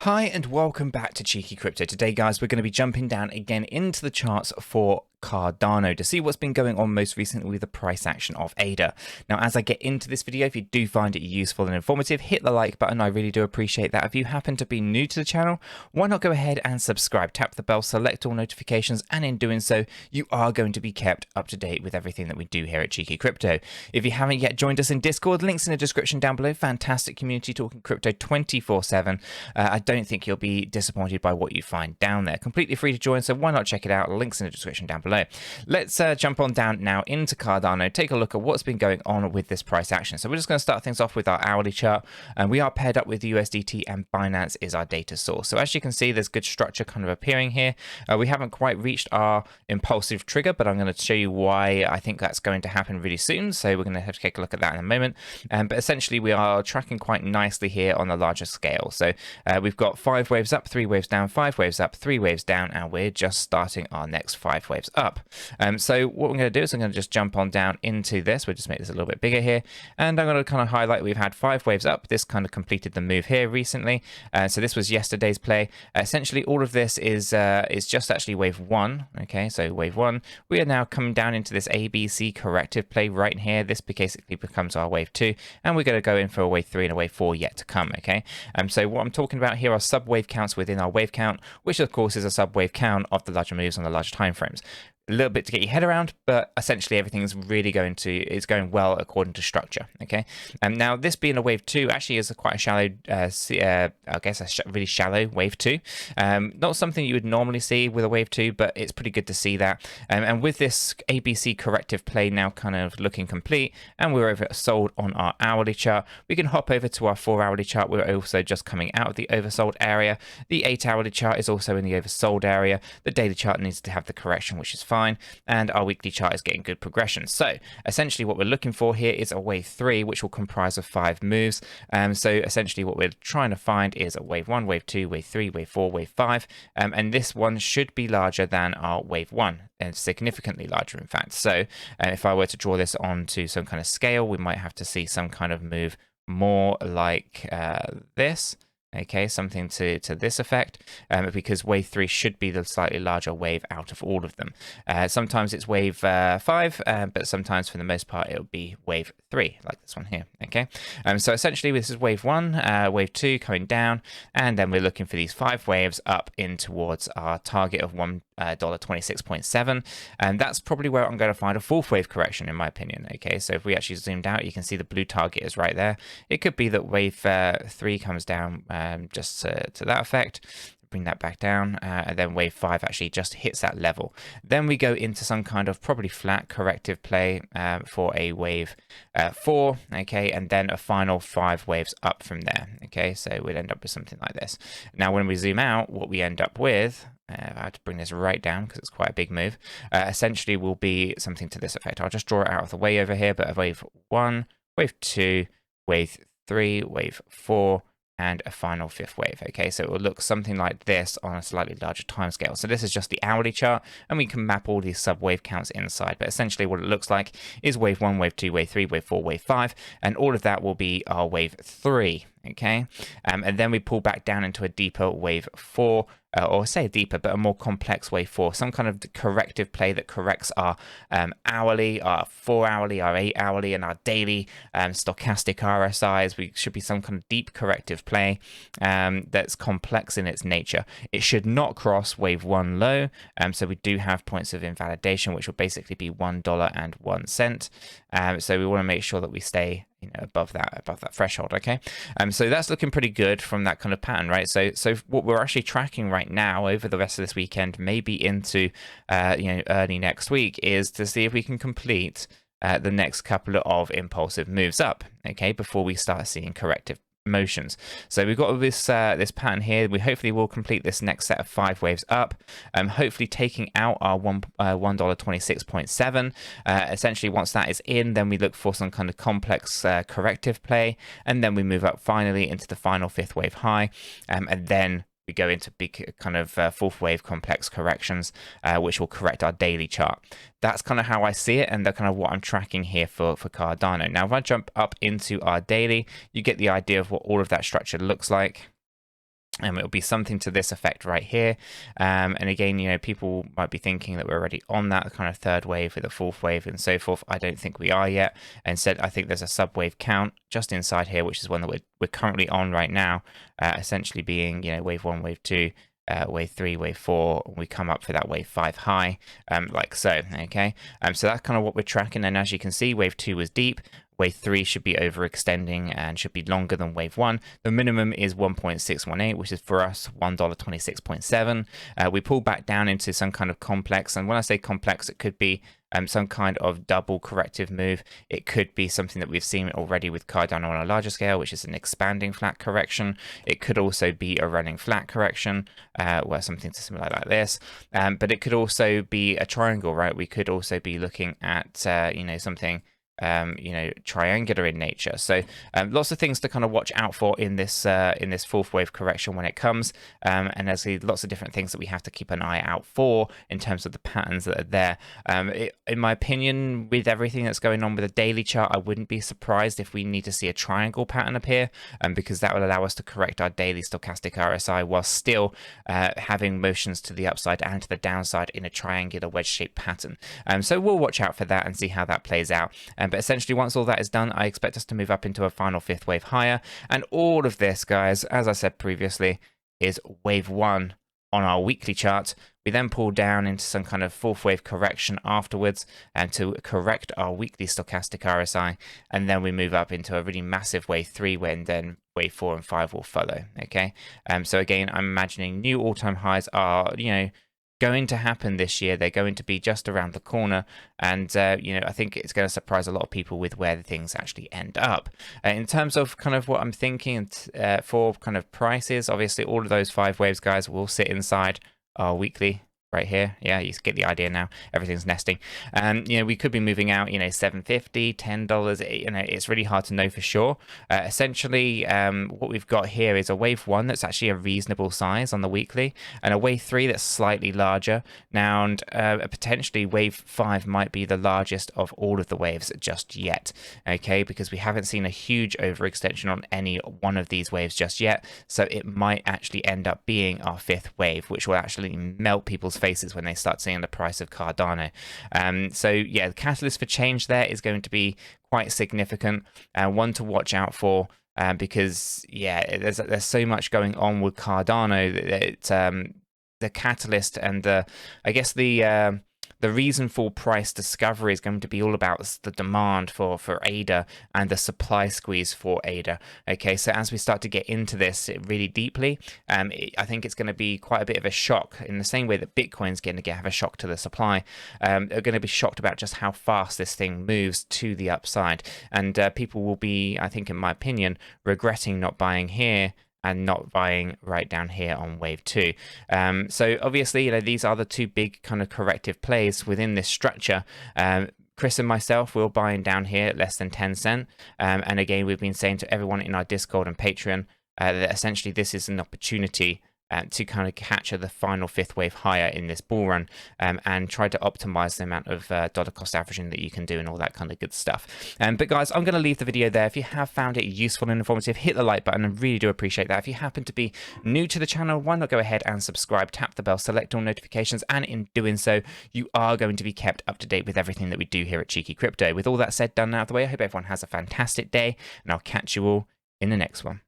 Hi and welcome back to Cheeky Crypto. Today, guys, we're going to be jumping down again into the charts for Cardano to see what's been going on most recently with the price action of ADA. Now, as I get into this video, if you do find it useful and informative, hit the like button. I really do appreciate that. If you happen to be new to the channel, why not go ahead and subscribe, tap the bell, select all notifications, and in doing so, you are going to be kept up to date with everything that we do here at Cheeky Crypto. If you haven't yet joined us in Discord, links in the description down below. Fantastic community talking crypto 24/7. I don't think you'll be disappointed by what you find down there. Completely free to join, so why not check it out? Links in the description down below. Let's jump on down now into Cardano, take a look at what's been going on with this price action. So we're just going to start things off with our hourly chart, and we are paired up with USDT, and Binance is our data source. So as you can see, there's good structure kind of appearing here. We haven't quite reached our impulsive trigger, but I'm going to show you why I think that's going to happen really soon. So we're going to have to take a look at that in a moment. But essentially, we are tracking quite nicely here on the larger scale. So we've got 5 waves up, 3 waves down, 5 waves up, 3 waves down, and we're just starting our next 5 waves up. So what we're going to do is I'm going to just jump on down into this. We'll just make this a little bit bigger here, and I'm going to kind of highlight we've had 5 waves up. This kind of completed the move here recently. So this was yesterday's play. Essentially, all of this is just actually wave 1. Okay, so wave 1. We are now coming down into this ABC corrective play right here. This basically becomes our wave 2, and we're going to go in for a wave 3 and a wave 4 yet to come. Okay, so what I'm talking about here are sub-wave counts within our wave count, which of course is a sub-wave count of the larger moves on the larger time frames. A little bit to get your head around, but essentially everything is really going well according to structure. Okay, now this being a wave 2 actually is quite a shallow, I guess a really shallow wave 2. Not something you would normally see with a wave 2, but it's pretty good to see that. And with this ABC corrective play now kind of looking complete, and we're oversold on our hourly chart, we can hop over to our 4-hourly chart. We're also just coming out of the oversold area. The 8-hourly chart is also in the oversold area. The daily chart needs to have the correction, which is fine. And our weekly chart is getting good progression. So essentially what we're looking for here is a wave 3, which will comprise of 5 moves. So essentially what we're trying to find is a wave 1, wave 2, wave 3, wave 4, wave 5. And this one should be larger than our wave 1, and significantly larger in fact. So if I were to draw this onto some kind of scale, we might have to see some kind of move more like this. Okay, something to this effect, because wave 3 should be the slightly larger wave out of all of them. Sometimes it's wave 5, but sometimes for the most part it'll be wave 3, like this one here. Okay, so essentially this is wave 1, wave 2 coming down, and then we're looking for these 5 waves up in towards our target of $1.26.7, and that's probably where I'm going to find a 4th wave correction in my opinion. Okay, so if we actually zoomed out, you can see the blue target is right there. It could be that wave 3 comes down just to that effect, bring that back down, and then wave 5 actually just hits that level. Then we go into some kind of probably flat corrective play for a wave 4, okay, and then a final 5 waves up from there. Okay, so we'd end up with something like this. Now when we zoom out, what we end up with, I have to bring this right down because it's quite a big move, essentially will be something to this effect. I'll just draw it out of the way over here, but a wave 1, wave 2, wave 3, wave 4, and a final 5th wave. Okay, so it will look something like this on a slightly larger time scale. So this is just the hourly chart, and we can map all these sub wave counts inside, but essentially what it looks like is wave 1, wave 2, wave 3, wave 4, wave 5, and all of that will be our wave 3. Okay, and then we pull back down into a deeper wave 4, or say deeper, but a more complex wave 4, some kind of corrective play that corrects our hourly, our 4-hourly, our 8-hourly, and our daily stochastic RSIs. We should be some kind of deep corrective play that's complex in its nature. It should not cross wave 1 low, so we do have points of invalidation, which will basically be $1.01. So we want to make sure that we stay above that threshold. Okay, so that's looking pretty good from that kind of pattern, right? So what we're actually tracking right now over the rest of this weekend, maybe into early next week, is to see if we can complete the next couple of impulsive moves up, okay, before we start seeing corrective motions. So we've got this this pattern here. We hopefully will complete this next set of 5 waves up, hopefully taking out our $1.26.7. Essentially once that is in, then we look for some kind of complex corrective play, and then we move up finally into the final 5th wave high, and then we go into big kind of 4th wave complex corrections, which will correct our daily chart. That's kind of how I see it, and that's kind of what I'm tracking here for Cardano. Now, if I jump up into our daily, you get the idea of what all of that structure looks like. It'll be something to this effect right here. And again, you know, people might be thinking that we're already on that kind of third wave with a fourth wave and so forth. I don't think we are yet. Instead, I think there's a sub-wave count just inside here, which is one that we're currently on right now, essentially being, you know, wave 1, wave 2, wave 3, wave 4. We come up for that wave 5 high, like so, okay? So that's kind of what we're tracking. And as you can see, wave 2 was deep. Wave 3 should be overextending and should be longer than wave 1. The minimum is 1.618, which is for us $1.26.7. We pull back down into some kind of complex. And when I say complex, it could be some kind of double corrective move. It could be something that we've seen already with Cardano on a larger scale, which is an expanding flat correction. It could also be a running flat correction, where something similar like this. But it could also be a triangle, right? We could also be looking at, you know, something you know, triangular in nature. So lots of things to kind of watch out for in this fourth wave correction when it comes, and there's lots of different things that we have to keep an eye out for in terms of the patterns that are there. In my opinion, with everything that's going on with the daily chart, I wouldn't be surprised if we need to see a triangle pattern appear, because that will allow us to correct our daily stochastic RSI while still having motions to the upside and to the downside in a triangular wedge-shaped pattern. So we'll watch out for that and see how that plays out. But essentially, once all that is done, I expect us to move up into a final fifth wave higher. And all of this, guys, as I said previously, is wave 1 on our weekly chart. We then pull down into some kind of fourth wave correction afterwards and to correct our weekly stochastic RSI. And then we move up into a really massive wave 3 when then wave 4 and 5 will follow. Okay. So again, I'm imagining new all-time highs are, you know, going to happen this year. They're going to be just around the corner, and you know, I think it's going to surprise a lot of people with where things actually end up. In terms of kind of what I'm thinking for kind of prices, obviously all of those 5 waves, guys, will sit inside our weekly right here. Yeah, you get the idea now. Everything's nesting. You know, we could be moving out, you know, $7.50, $10. You know, it's really hard to know for sure. Essentially, what we've got here is a wave 1 that's actually a reasonable size on the weekly, and a wave 3 that's slightly larger. Now, and potentially wave 5 might be the largest of all of the waves just yet. Okay, because we haven't seen a huge overextension on any one of these waves just yet. So it might actually end up being our 5th wave, which will actually melt people's faces when they start seeing the price of Cardano. So yeah, the catalyst for change there is going to be quite significant, one to watch out for, because yeah, there's so much going on with Cardano that the catalyst and the, I guess the reason for price discovery is going to be all about the demand for ADA and the supply squeeze for ADA. Okay, so as we start to get into this really deeply, I think it's going to be quite a bit of a shock in the same way that Bitcoin's going to have a shock to the supply. They're going to be shocked about just how fast this thing moves to the upside. And people will be, I think, in my opinion, regretting not buying here and not buying right down here on wave 2. So obviously, you know, these are the 2 big kind of corrective plays within this structure. Chris and myself, we're buying down here at less than 10 cents. And again, we've been saying to everyone in our Discord and Patreon that essentially this is an opportunity to kind of capture the final 5th wave higher in this bull run, and try to optimize the amount of dollar cost averaging that you can do and all that kind of good stuff. But guys, I'm going to leave the video there. If you have found it useful and informative, hit the like button. I really do appreciate that. If you happen to be new to the channel, why not go ahead and subscribe, tap the bell, select all notifications, and in doing so, you are going to be kept up to date with everything that we do here at Cheeky Crypto. With all that said, done out of the way, I hope everyone has a fantastic day, and I'll catch you all in the next one.